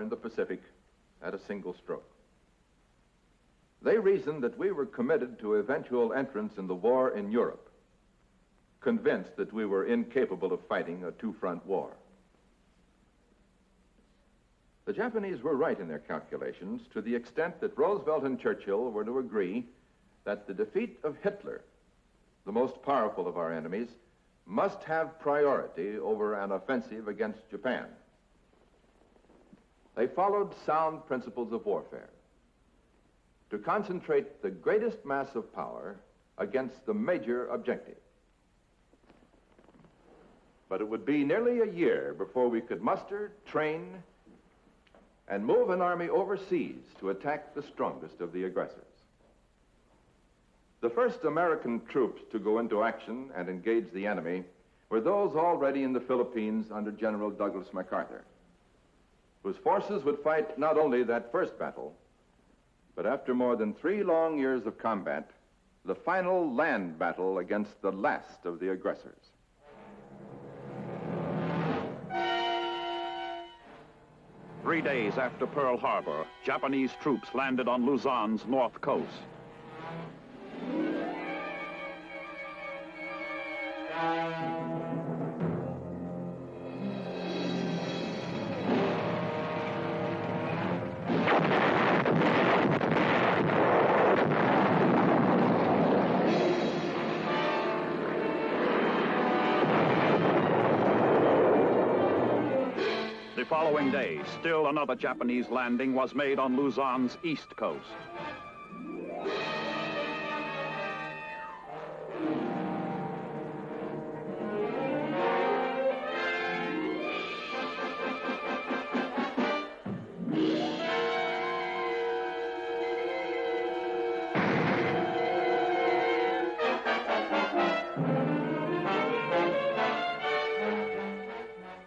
in the Pacific at a single stroke. They reasoned that we were committed to eventual entrance in the war in Europe, convinced that we were incapable of fighting a two-front war. The Japanese were right in their calculations to the extent that Roosevelt and Churchill were to agree that the defeat of Hitler, the most powerful of our enemies, must have priority over an offensive against Japan. They followed sound principles of warfare to concentrate the greatest mass of power against the major objective. But it would be nearly a year before we could muster, train, and move an army overseas to attack the strongest of the aggressors. The first American troops to go into action and engage the enemy were those already in the Philippines under General Douglas MacArthur, whose forces would fight not only that first battle, but after more than 3 long years of combat, the final land battle against the last of the aggressors. Three days after Pearl Harbor, Japanese troops landed on Luzon's north coast. The following day, still another Japanese landing was made on Luzon's east coast.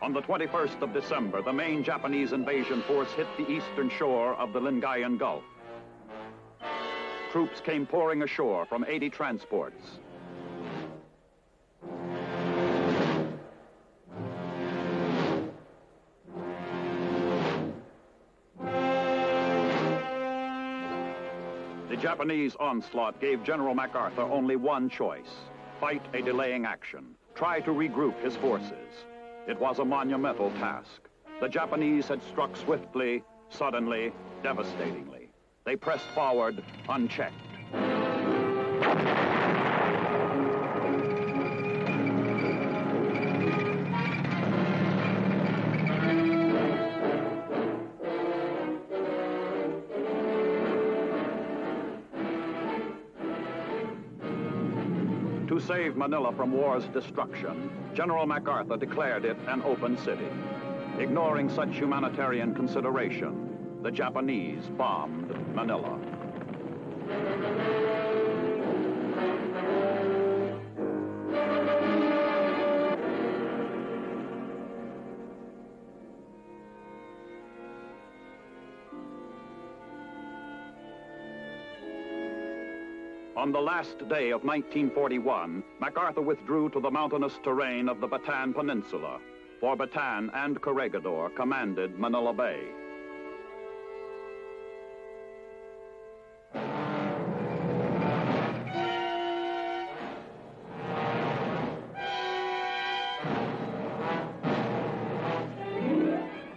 On the 21st of December, the main Japanese invasion force hit the eastern shore of the Lingayen Gulf. Troops came pouring ashore from 80 transports. The Japanese onslaught gave General MacArthur only one choice: fight a delaying action, try to regroup his forces. It was a monumental task. The Japanese had struck swiftly, suddenly, devastatingly. They pressed forward unchecked. To save Manila from war's destruction, General MacArthur declared it an open city. Ignoring such humanitarian consideration, the Japanese bombed Manila. On the last day of 1941, MacArthur withdrew to the mountainous terrain of the Bataan Peninsula, for Bataan and Corregidor commanded Manila Bay.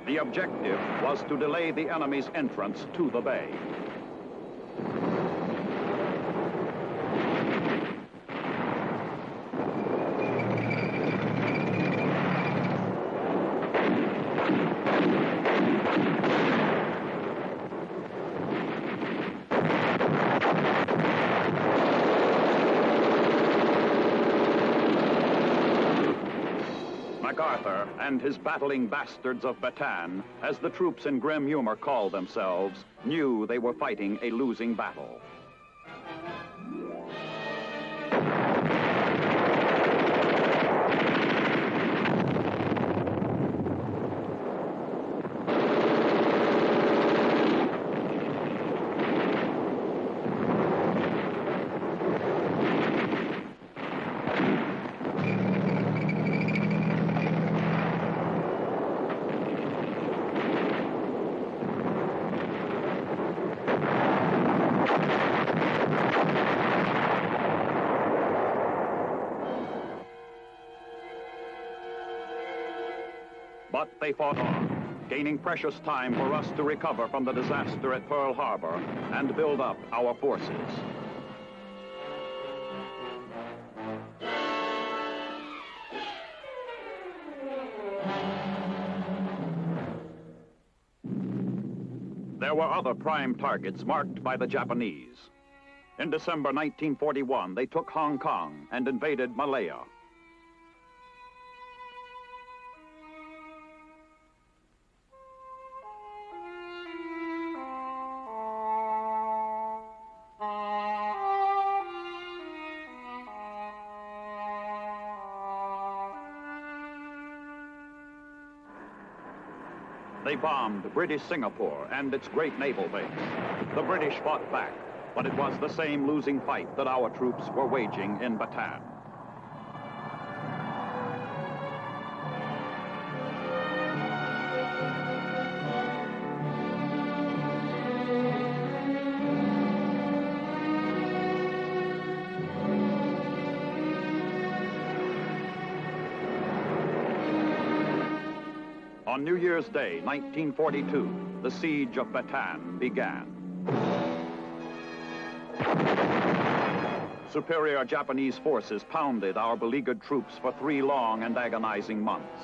The objective was to delay the enemy's entrance to the bay. MacArthur and his battling bastards of Bataan, as the troops in grim humor called themselves, knew they were fighting a losing battle. But they fought on, gaining precious time for us to recover from the disaster at Pearl Harbor and build up our forces. There were other prime targets marked by the Japanese. In December 1941, they took Hong Kong and invaded Malaya. They bombed British Singapore and its great naval base. The British fought back, but it was the same losing fight that our troops were waging in Bataan. On New Year's Day, 1942, the siege of Bataan began. Superior Japanese forces pounded our beleaguered troops for 3 long and agonizing months.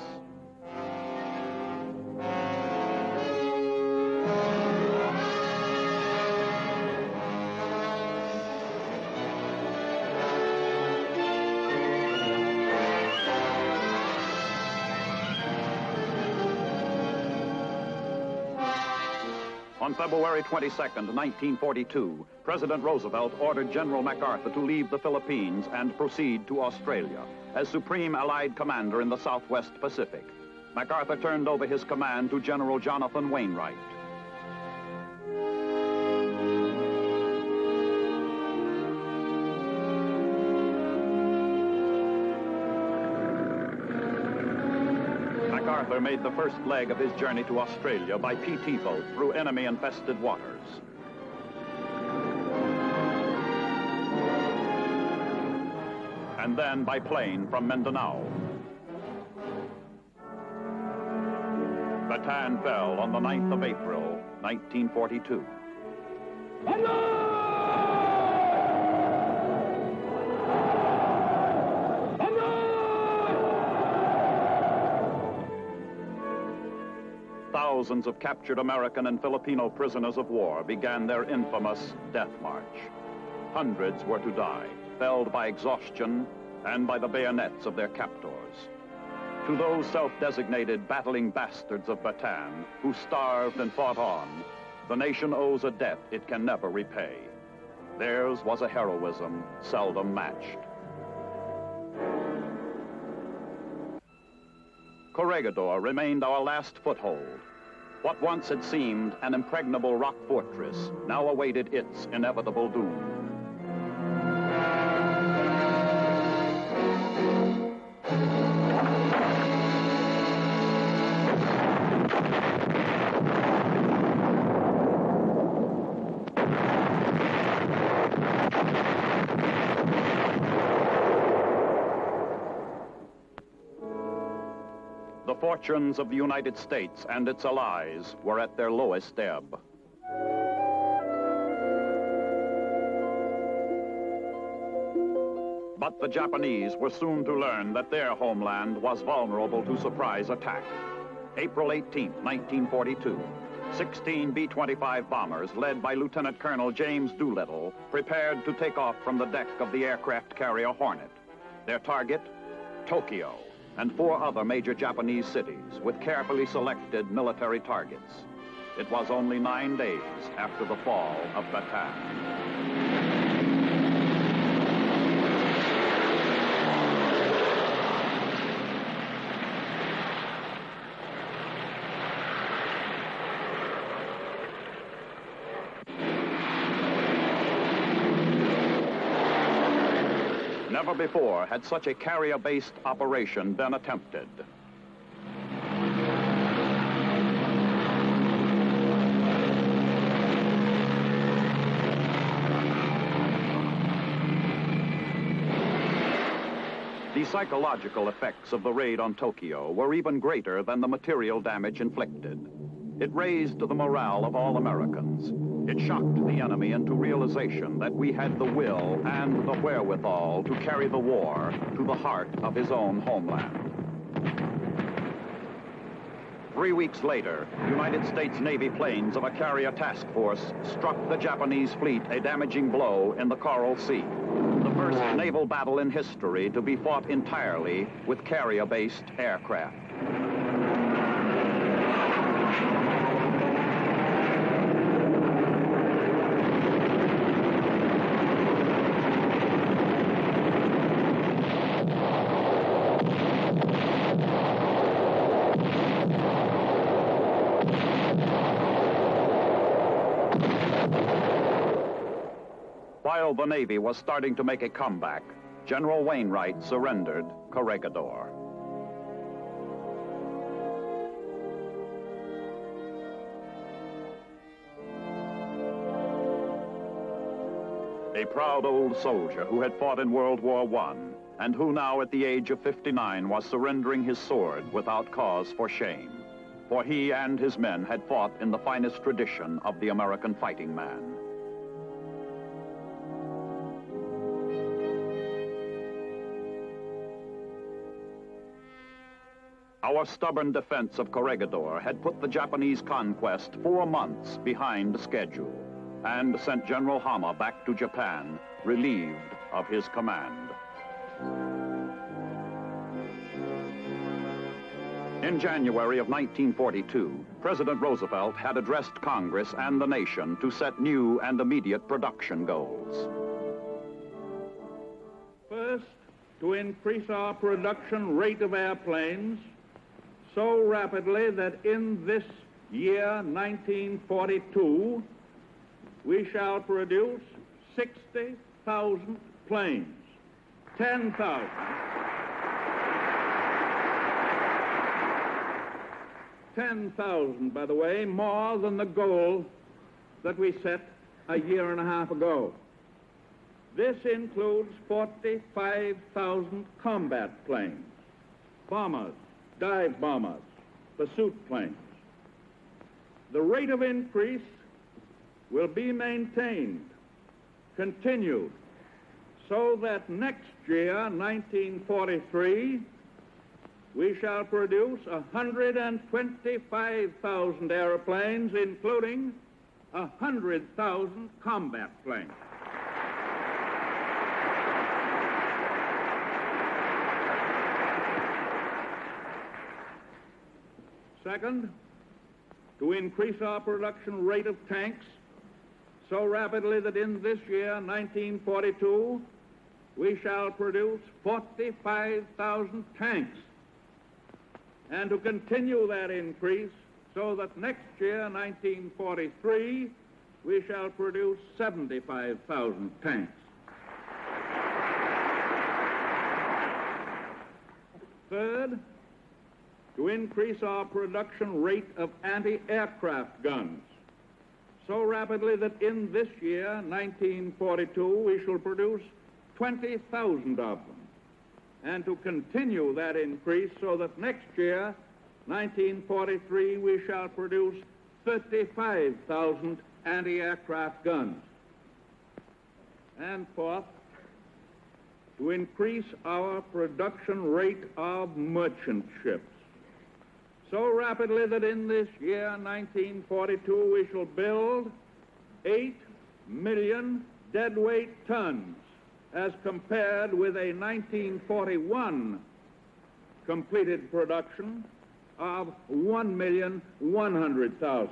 On February 22nd, 1942, President Roosevelt ordered General MacArthur to leave the Philippines and proceed to Australia as Supreme Allied Commander in the Southwest Pacific. MacArthur turned over his command to General Jonathan Wainwright. MacArthur made the first leg of his journey to Australia by PT boat through enemy-infested waters. And then by plane from Mindanao. Bataan fell on the 9th of April, 1942. Thousands of captured American and Filipino prisoners of war began their infamous death march. Hundreds were to die, felled by exhaustion and by the bayonets of their captors. To those self-designated battling bastards of Bataan who starved and fought on, the nation owes a debt it can never repay. Theirs was a heroism seldom matched. Corregidor remained our last foothold. What once had seemed an impregnable rock fortress now awaited its inevitable doom. The fortunes of the United States and its allies were at their lowest ebb. But the Japanese were soon to learn that their homeland was vulnerable to surprise attack. April 18, 1942, 16 B-25 bombers led by Lieutenant Colonel James Doolittle prepared to take off from the deck of the aircraft carrier Hornet. Their target, Tokyo, and 4 other major Japanese cities with carefully selected military targets. It was only 9 days after the fall of Bataan. Never before had such a carrier-based operation been attempted. The psychological effects of the raid on Tokyo were even greater than the material damage inflicted. It raised the morale of all Americans. It shocked the enemy into realization that we had the will and the wherewithal to carry the war to the heart of his own homeland. 3 weeks later, United States Navy planes of a carrier task force struck the Japanese fleet a damaging blow in the Coral Sea. The first naval battle in history to be fought entirely with carrier-based aircraft. While the Navy was starting to make a comeback, General Wainwright surrendered Corregidor. A proud old soldier who had fought in World War I, and who now at the age of 59 was surrendering his sword without cause for shame. For he and his men had fought in the finest tradition of the American fighting man. Our stubborn defense of Corregidor had put the Japanese conquest 4 months behind schedule and sent General Hama back to Japan, relieved of his command. In January of 1942, President Roosevelt had addressed Congress and the nation to set new and immediate production goals. First, to increase our production rate of airplanes so rapidly that in this year, 1942, we shall produce 60,000 planes. 10,000. 10,000, by the way, more than the goal that we set a year and a half ago. This includes 45,000 combat planes, bombers, dive bombers, pursuit planes. The rate of increase will be maintained, continued, so that next year, 1943, we shall produce 125,000 airplanes, including 100,000 combat planes. Second, to increase our production rate of tanks so rapidly that in this year, 1942, we shall produce 45,000 tanks, and to continue that increase so that next year, 1943, we shall produce 75,000 tanks. Third, to increase our production rate of anti-aircraft guns so rapidly that in this year, 1942, we shall produce 20,000 of them, and to continue that increase so that next year, 1943, we shall produce 35,000 anti-aircraft guns. And fourth, to increase our production rate of merchant ships so rapidly that in this year, 1942, we shall build 8 million deadweight tons as compared with a 1941 completed production of 1,100,000.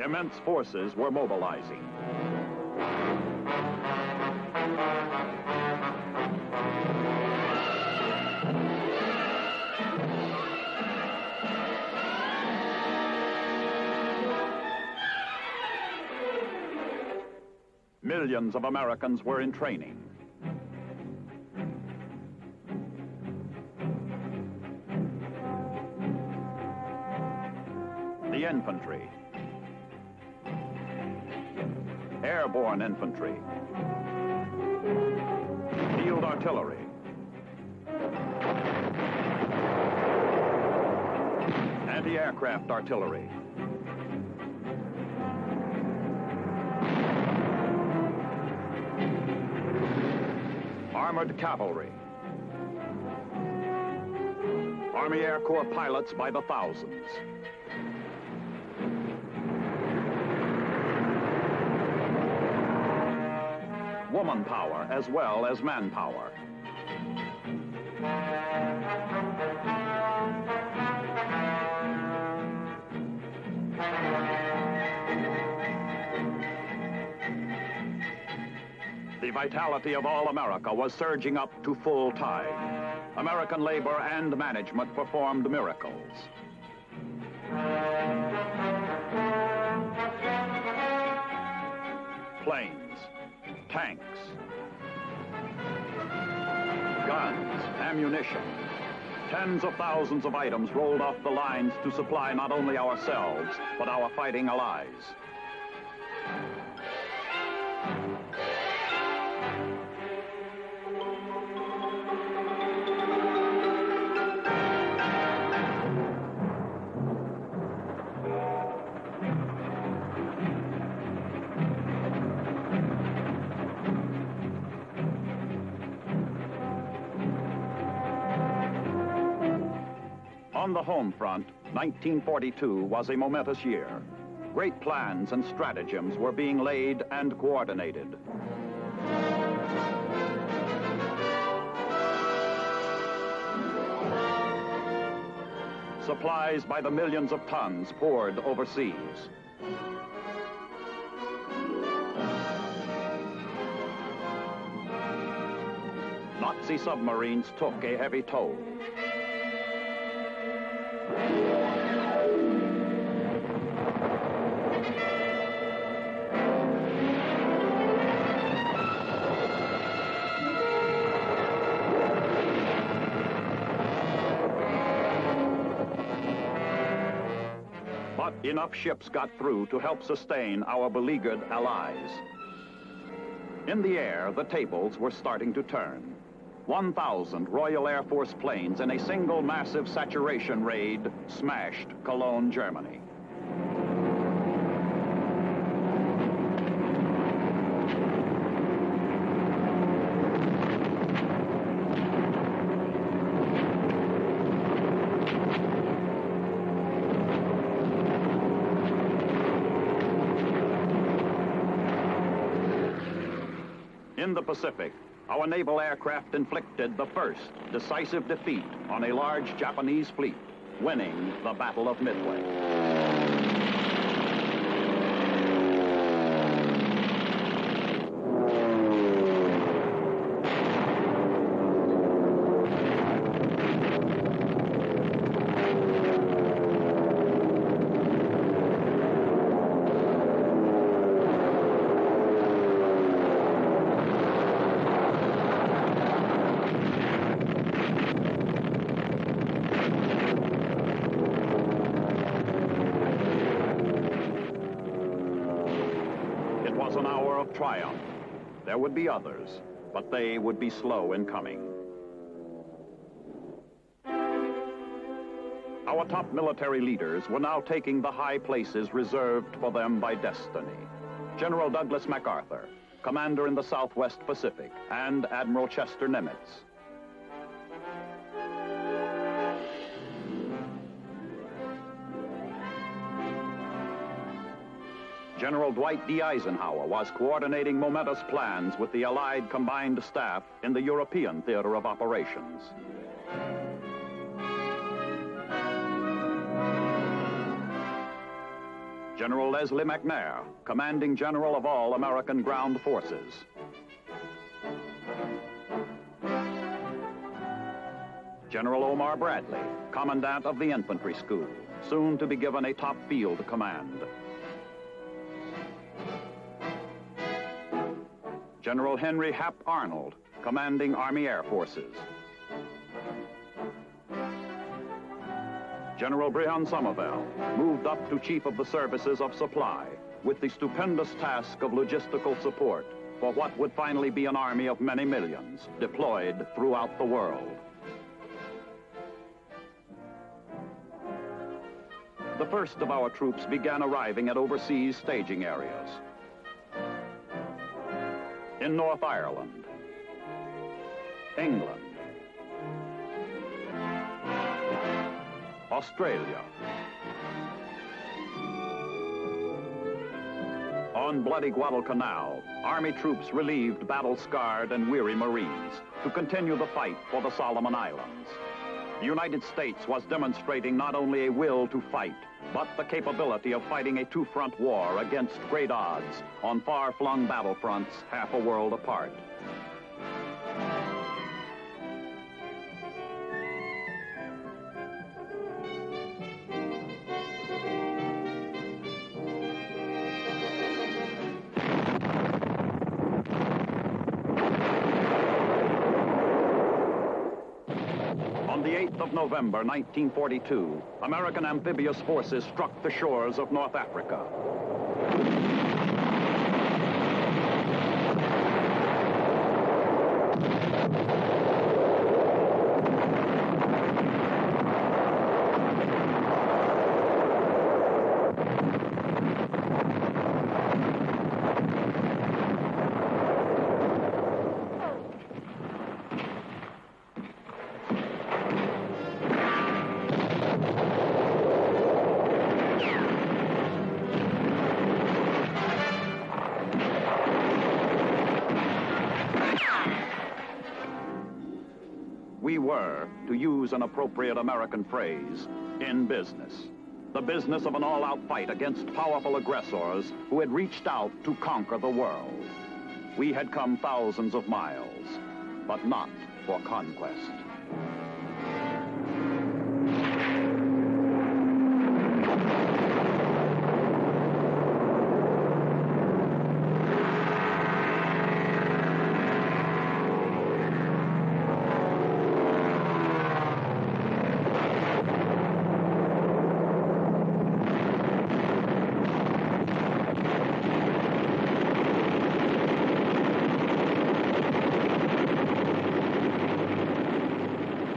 Immense forces were mobilizing. Millions of Americans were in training. The infantry, airborne infantry, field artillery, anti-aircraft artillery, armored cavalry, Army Air Corps pilots by the thousands, woman power as well as manpower. The vitality of all America was surging up to full tide. American labor and management performed miracles. Planes, tanks, guns, ammunition. Tens of thousands of items rolled off the lines to supply not only ourselves, but our fighting allies. On the home front, 1942 was a momentous year. Great plans and stratagems were being laid and coordinated. Supplies by the millions of tons poured overseas. Nazi submarines took a heavy toll. But enough ships got through to help sustain our beleaguered allies. In the air, the tables were starting to turn. 1,000 Royal Air Force planes in a single massive saturation raid smashed Cologne, Germany. In the Pacific, our naval aircraft inflicted the first decisive defeat on a large Japanese fleet, winning the Battle of Midway. An hour of triumph. There would be others, but they would be slow in coming. Our top military leaders were now taking the high places reserved for them by destiny. General Douglas MacArthur, commander in the Southwest Pacific, and Admiral Chester Nimitz. General Dwight D. Eisenhower was coordinating momentous plans with the Allied combined staff in the European theater of operations. General Leslie McNair, commanding general of all American ground forces. General Omar Bradley, commandant of the infantry school, soon to be given a top field command. General Henry Hap Arnold, commanding Army Air Forces. General Brehon Somerville, moved up to Chief of the Services of Supply, with the stupendous task of logistical support for what would finally be an army of many millions deployed throughout the world. The first of our troops began arriving at overseas staging areas. In North Ireland, England, Australia, on bloody Guadalcanal, Army troops relieved battle-scarred and weary Marines to continue the fight for the Solomon Islands. The United States was demonstrating not only a will to fight, but the capability of fighting a two-front war against great odds on far-flung battlefronts half a world apart. On the 8th of November, 1942, American amphibious forces struck the shores of North Africa. We were, to use an appropriate American phrase, in business. The business of an all-out fight against powerful aggressors who had reached out to conquer the world. We had come thousands of miles, but not for conquest.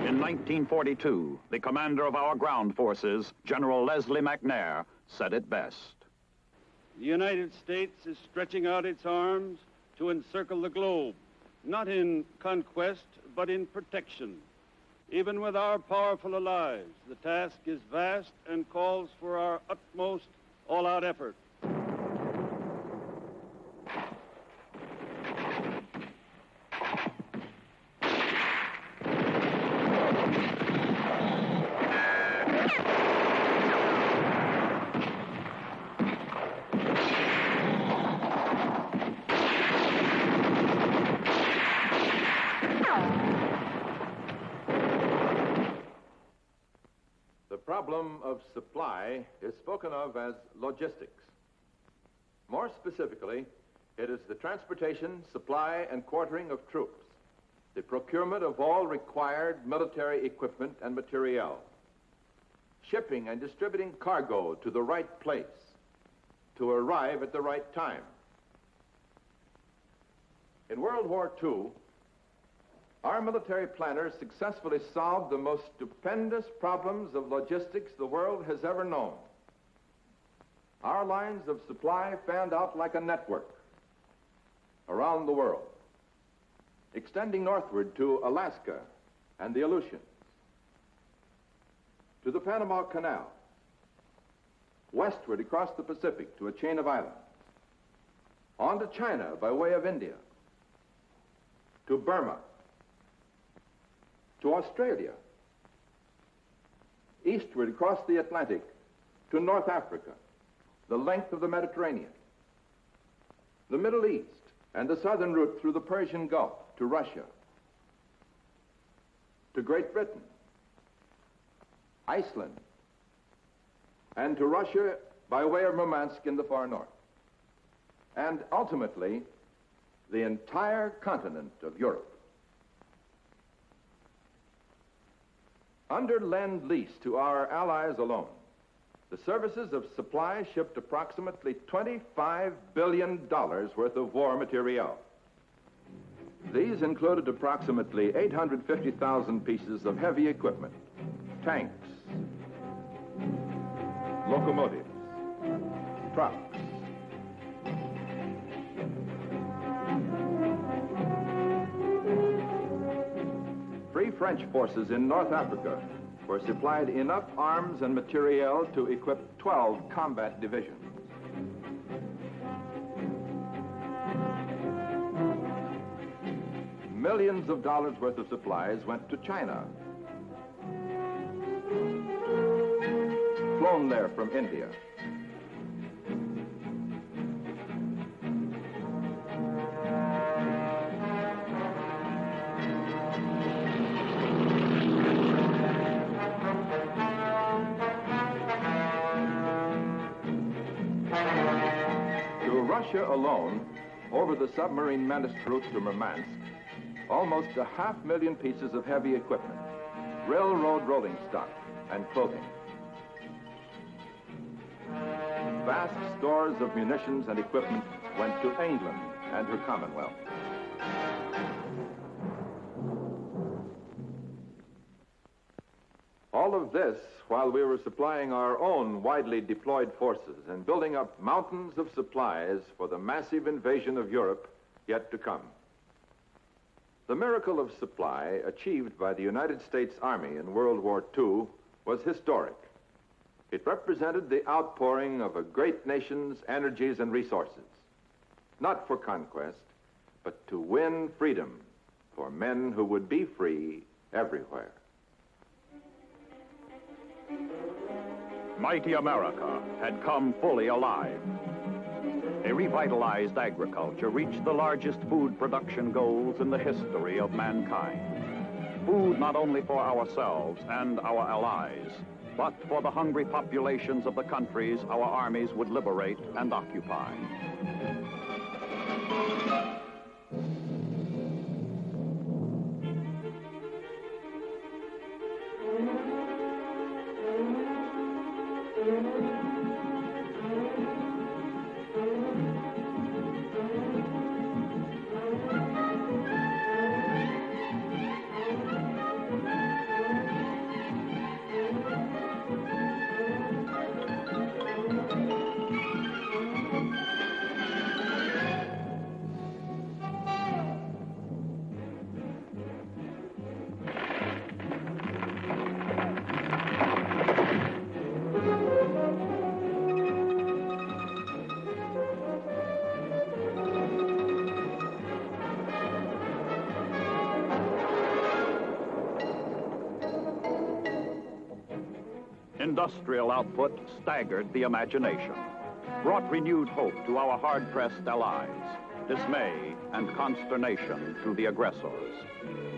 In 1942, the commander of our ground forces, General Leslie McNair, said it best. The United States is stretching out its arms to encircle the globe, not in conquest, but in protection. Even with our powerful allies, the task is vast and calls for our utmost all-out effort. The problem of supply is spoken of as logistics. More specifically, it is the transportation, supply, and quartering of troops, the procurement of all required military equipment and materiel, shipping and distributing cargo to the right place to arrive at the right time. In World War II, our military planners successfully solved the most stupendous problems of logistics the world has ever known. Our lines of supply fanned out like a network around the world, extending northward to Alaska and the Aleutians, to the Panama Canal, westward across the Pacific to a chain of islands, on to China by way of India, to Burma, to Australia, eastward across the Atlantic to North Africa, the length of the Mediterranean, the Middle East, and the southern route through the Persian Gulf to Russia, to Great Britain, Iceland, and to Russia by way of Murmansk in the far north, and ultimately the entire continent of Europe. Under Lend-Lease to our allies alone, the services of supply shipped approximately $25 billion worth of war materiel. These included approximately 850,000 pieces of heavy equipment, tanks, locomotives, trucks, Free French forces in North Africa were supplied enough arms and materiel to equip 12 combat divisions. Millions of dollars worth of supplies went to China, flown there from India. Russia alone, over the submarine menaced route to Murmansk, almost 500,000 pieces of heavy equipment, railroad rolling stock, and clothing. Vast stores of munitions and equipment went to England and her Commonwealth. All of this while we were supplying our own widely deployed forces and building up mountains of supplies for the massive invasion of Europe yet to come. The miracle of supply achieved by the United States Army in World War II was historic. It represented the outpouring of a great nation's energies and resources, not for conquest, but to win freedom for men who would be free everywhere. Mighty America had come fully alive. A revitalized agriculture reached the largest food production goals in the history of mankind. Food not only for ourselves and our allies, but for the hungry populations of the countries our armies would liberate and occupy. Industrial output staggered the imagination, brought renewed hope to our hard-pressed allies, dismay and consternation to the aggressors.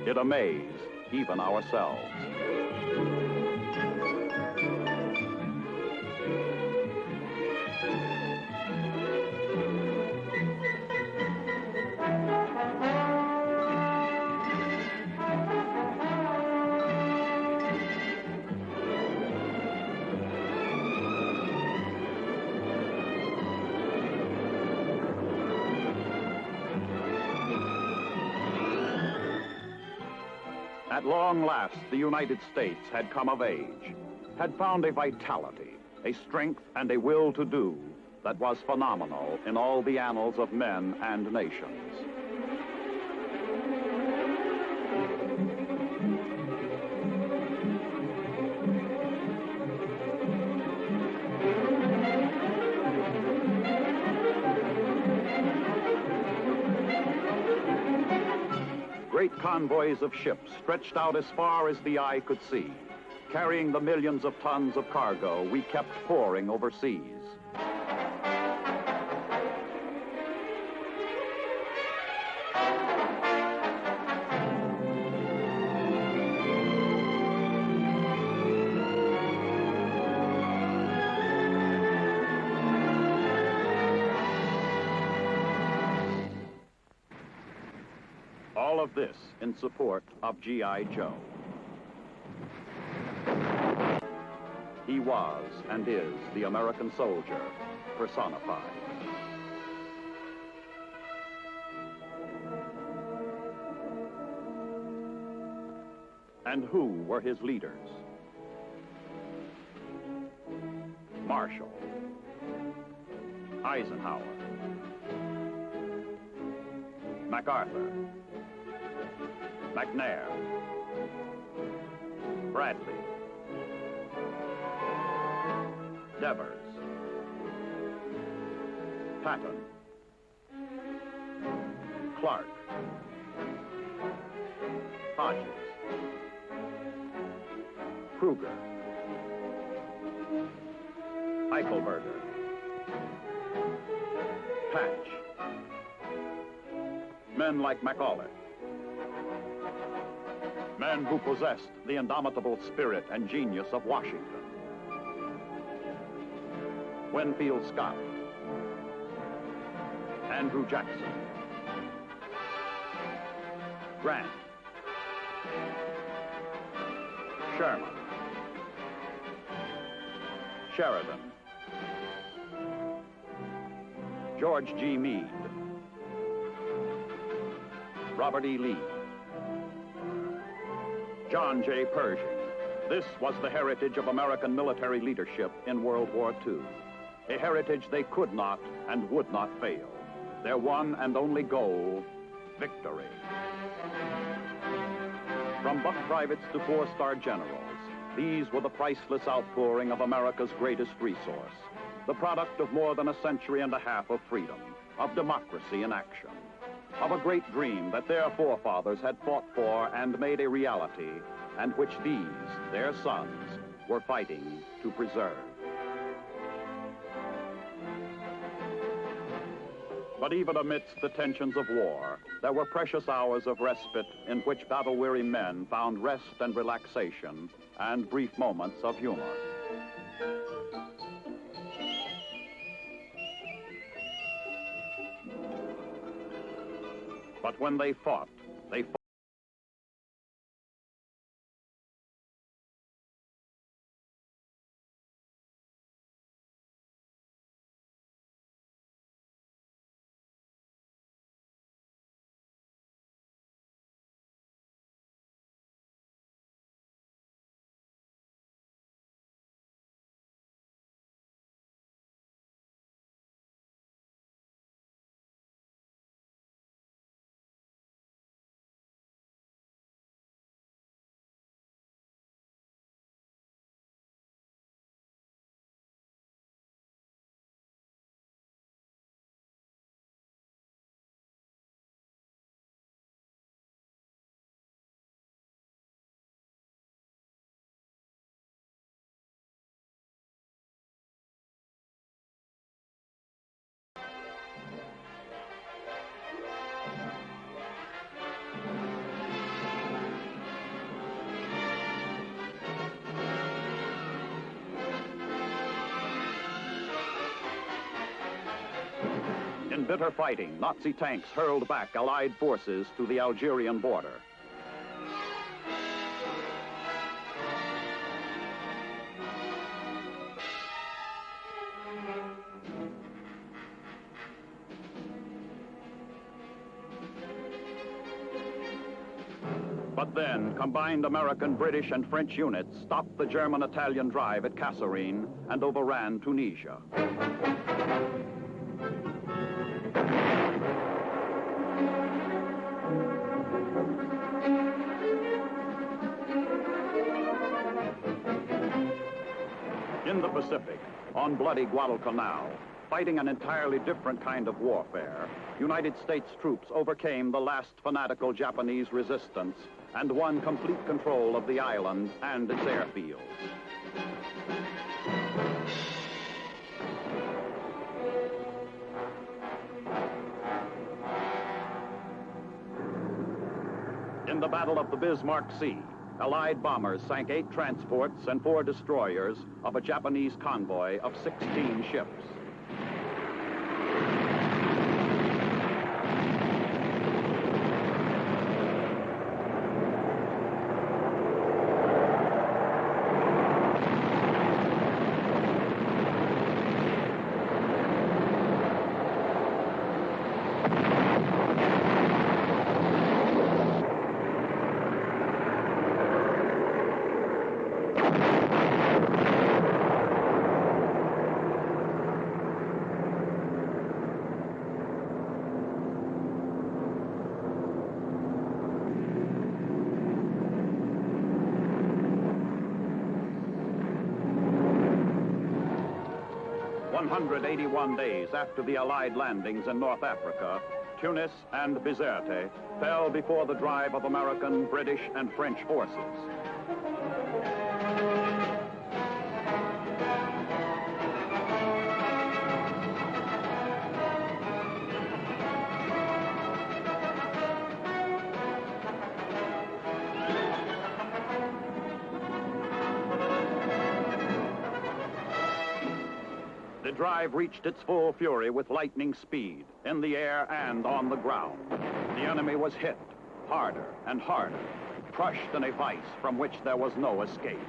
It amazed even ourselves. At long last, the United States had come of age, had found a vitality, a strength, and a will to do that was phenomenal in all the annals of men and nations. Great convoys of ships stretched out as far as the eye could see, carrying the millions of tons of cargo we kept pouring overseas. All of this in support of G.I. Joe. He He was and is the American soldier personified. And who were his leaders? Marshall, Eisenhower, MacArthur, McNair, Bradley, Devers, Patton, Clark, Hodges, Kruger, Eichelberger, Patch, men like McAuliffe, men who possessed the indomitable spirit and genius of Washington, Winfield Scott, Andrew Jackson, Grant, Sherman, Sheridan, George G. Meade, Robert E. Lee, John J. Pershing. This was the heritage of American military leadership in World War II, a heritage they could not and would not fail. Their one and only goal, victory. From buck privates to four-star generals, these were the priceless outpouring of America's greatest resource, the product of more than a century and a half of freedom, of democracy in action, of a great dream that their forefathers had fought for and made a reality, and which these, their sons, were fighting to preserve. But even amidst the tensions of war, there were precious hours of respite in which battle-weary men found rest and relaxation and brief moments of humor. But when they fought, they fought. In bitter fighting, Nazi tanks hurled back Allied forces to the Algerian border. But then, combined American, British, and French units stopped the German-Italian drive at Kasserine and overran Tunisia. In the Pacific, on bloody Guadalcanal, fighting an entirely different kind of warfare, United States troops overcame the last fanatical Japanese resistance and won complete control of the island and its airfields. In the Battle of the Bismarck Sea, Allied bombers sank 8 transports and 4 destroyers of a Japanese convoy of 16 ships. 181 days after the Allied landings in North Africa, Tunis and Bizerte fell before the drive of American, British, and French forces. The drive reached its full fury with lightning speed, in the air and on the ground. The enemy was hit, harder and harder, crushed in a vice from which there was no escape.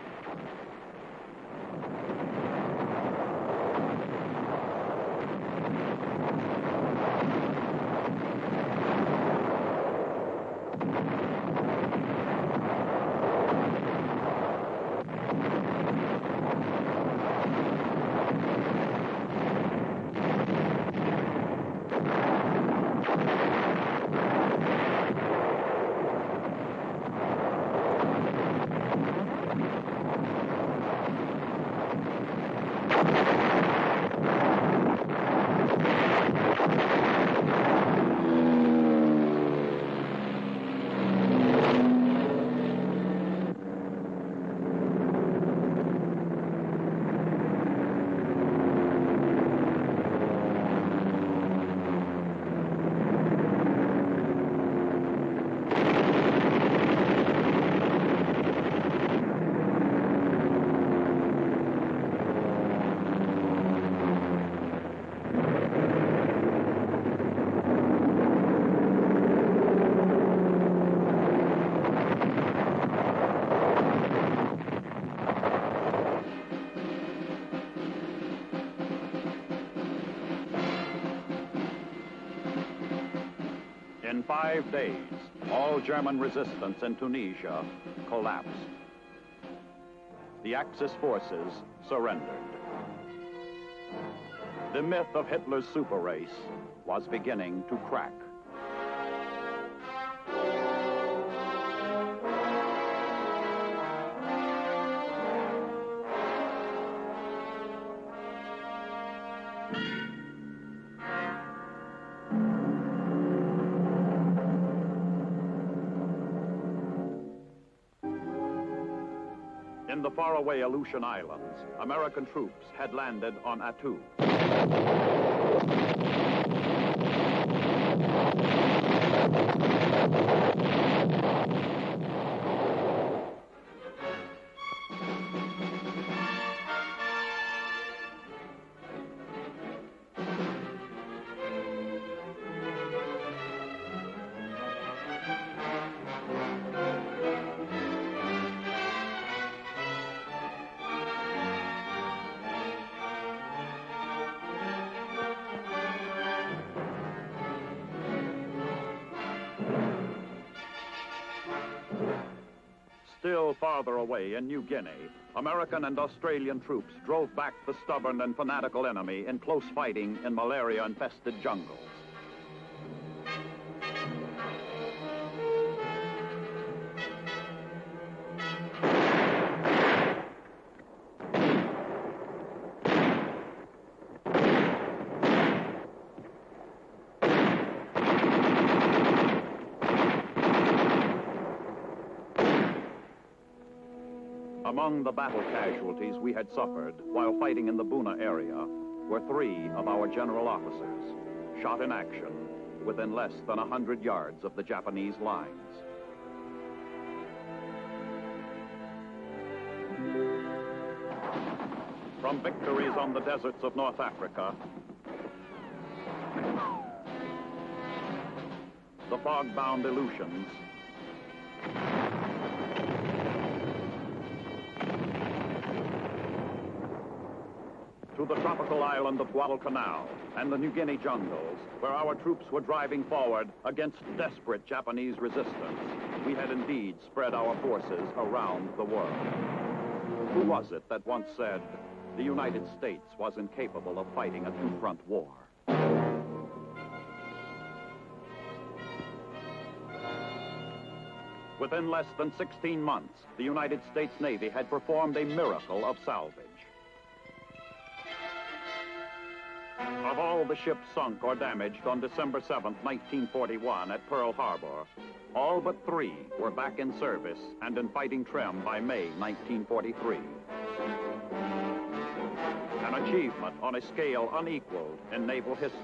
In 5 days, all German resistance in Tunisia collapsed. The Axis forces surrendered. The myth of Hitler's super race was beginning to crack. In the faraway Aleutian Islands, American troops had landed on Attu. Still farther away in New Guinea, American and Australian troops drove back the stubborn and fanatical enemy in close fighting in malaria-infested jungles. Among the battle casualties we had suffered while fighting in the Buna area were 3 of our general officers, shot in action within less than 100 yards of the Japanese lines. From victories on the deserts of North Africa, the fog-bound Aleutians, to the tropical island of Guadalcanal and the New Guinea jungles, where our troops were driving forward against desperate Japanese resistance, we had indeed spread our forces around the world. Who was it that once said, the United States was incapable of fighting a two-front war? Within less than 16 months, the United States Navy had performed a miracle of salvage. Of all the ships sunk or damaged on December 7th, 1941 at Pearl Harbor, all but 3 were back in service and in fighting trim by May 1943. An achievement on a scale unequaled in naval history.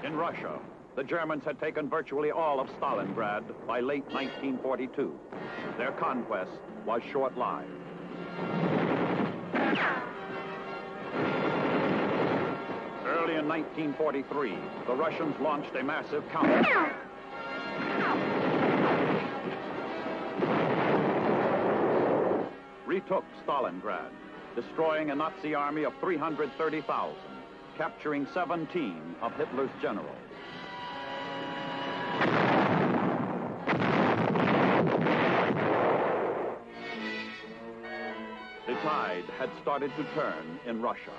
In Russia, the Germans had taken virtually all of Stalingrad by late 1942. Their conquest was short-lived. Early in 1943, the Russians launched a massive counter. Retook Stalingrad, destroying a Nazi army of 330,000. Capturing 17 of Hitler's generals. The tide had started to turn in Russia.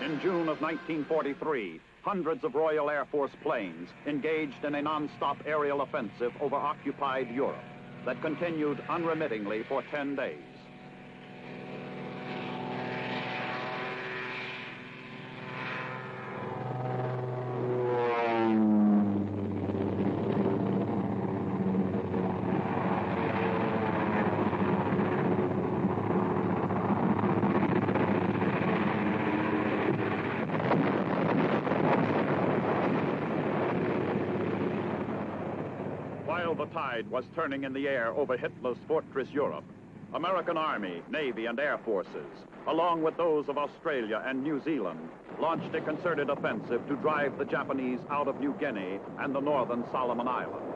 In June of 1943, hundreds of Royal Air Force planes engaged in a non-stop aerial offensive over occupied Europe that continued unremittingly for 10 days. While the tide was turning in the air over Hitler's fortress Europe, American Army, Navy, and Air Forces, along with those of Australia and New Zealand, launched a concerted offensive to drive the Japanese out of New Guinea and the northern Solomon Islands.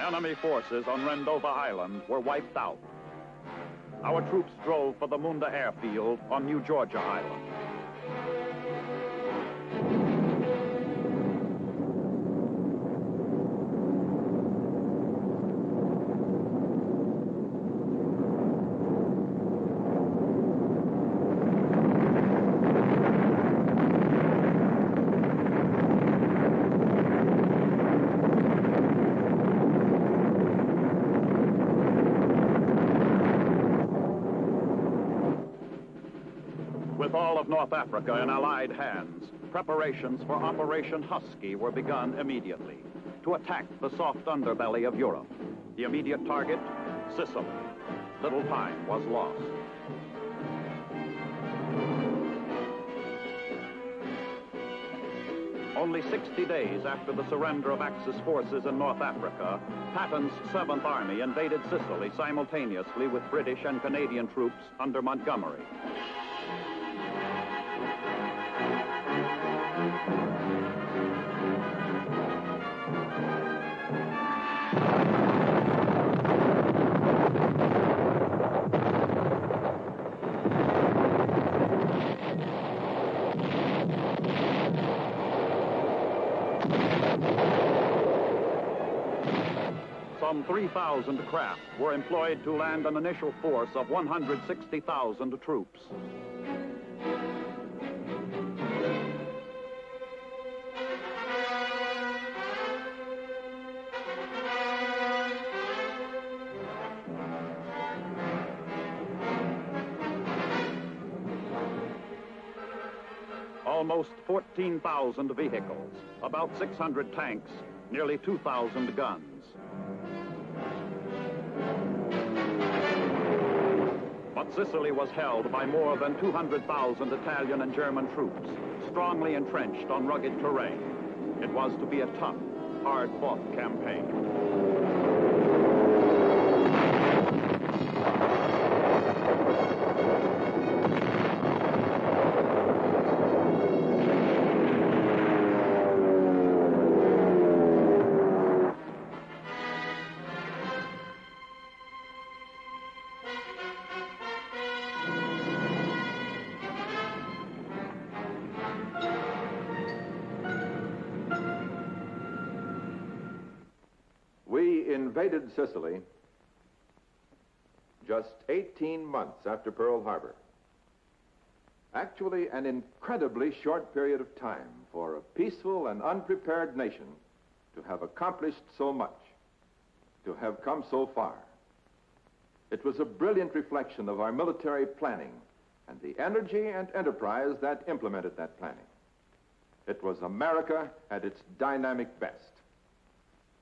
Enemy forces on Rendova Island were wiped out. Our troops drove for the Munda Airfield on New Georgia Island. With all of North Africa in Allied hands, preparations for Operation Husky were begun immediately to attack the soft underbelly of Europe. The immediate target, Sicily. Little time was lost. Only 60 days after the surrender of Axis forces in North Africa, Patton's 7th Army invaded Sicily simultaneously with British and Canadian troops under Montgomery. Some 3,000 craft were employed to land an initial force of 160,000 troops. Almost 14,000 vehicles, about 600 tanks, nearly 2,000 guns. But Sicily was held by more than 200,000 Italian and German troops, strongly entrenched on rugged terrain. It was to be a tough, hard-fought campaign. We invaded Sicily just 18 months after Pearl Harbor. Actually, an incredibly short period of time for a peaceful and unprepared nation to have accomplished so much, to have come so far. It was a brilliant reflection of our military planning and the energy and enterprise that implemented that planning. It was America at its dynamic best.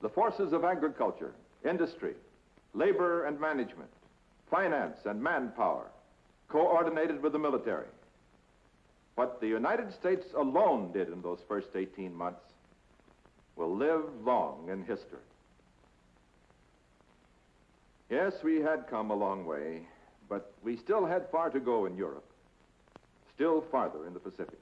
The forces of agriculture, industry, labor and management, finance and manpower coordinated with the military. What the United States alone did in those first 18 months will live long in history. Yes, we had come a long way, but we still had far to go in Europe, still farther in the Pacific.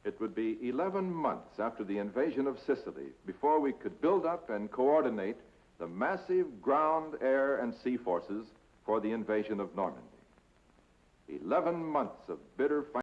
It would be 11 months after the invasion of Sicily before we could build up and coordinate the massive ground, air, and sea forces for the invasion of Normandy. 11 months of bitter fighting.